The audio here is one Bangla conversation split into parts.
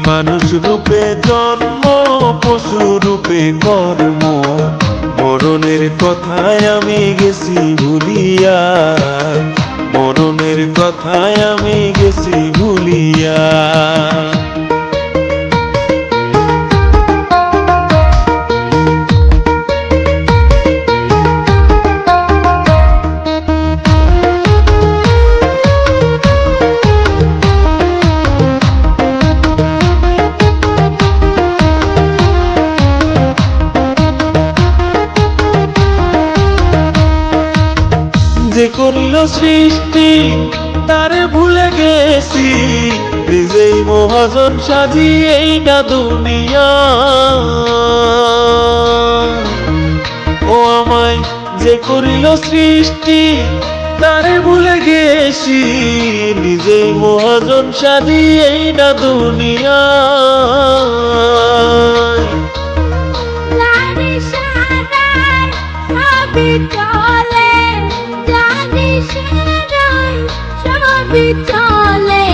মানুষ রূপে জন্ম, পশু রূপে কর্ম, মরণের কথায় আমি গেছি ভুলিয়া, মরণের কথায় আমি গেছি ভুলিয়া। যে করিল সৃষ্টি তারে ভুলে গেছি, নিজেই মহাজন সাজিয়ে এইটা দুনিয়া। ও আমায় যে করিল সৃষ্টি তারে ভুলে গেছি, নিজেই মহাজন সাজিয়ে এইটা দুনিয়া। চলে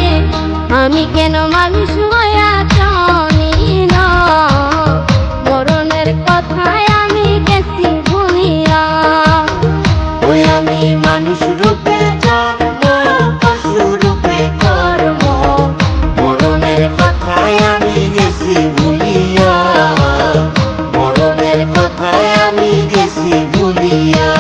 আমি কেন মানুষ হইয়া জানি না, মরণের কথায় আমি গেছি ভুলিয়া। ওই আমি মানুষ রূপে জন্ম, পশু রূপে কর্ম, মরণের কথায় আমি গেছি ভুলিয়া, মরণের কথায় আমি গেছি ভুলিয়া।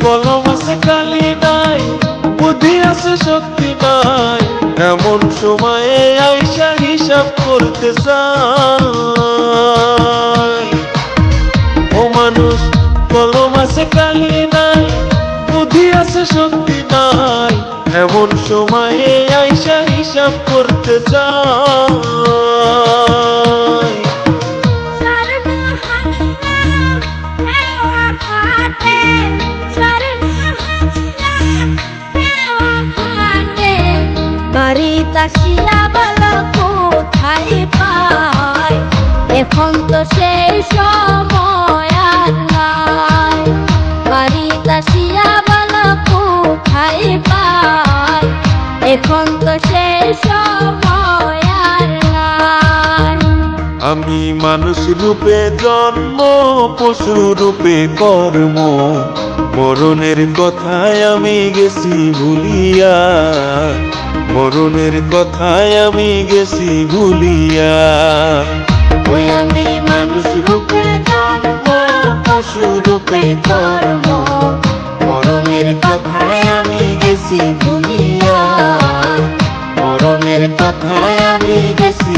কলম আছে কালি নাই, বুদ্ধি আছে শক্তি নাই, এমন সময়ে আইসা হিসাব করতে চাই। ও মানুষ কলম আছে কালি নাই, বুদ্ধি আছে শক্তি নাই, এমন সময়ে আইসা হিসাব করতে চাই। তাসিয়া বলো কোথায় পাই, এখন তো সেই সময় আর নাই। বাড়ি তাসিয়া বলো কোথায় পাই, এখন তো সেই সময় আর নাই। আমি মানুষ রূপে জন্ম, পশু রূপে কর্ম, মরণের কথায় আমি গেছি ভুলিয়া, মরণের কথায় আমি গেছি ভুলিয়া। ওই আমি মানুষ রূপে জন্ম, পশু রূপে কর্ম, মরণের কথায় আমি গেছি ভুলিয়া, মরণের কথায় আমি গেছি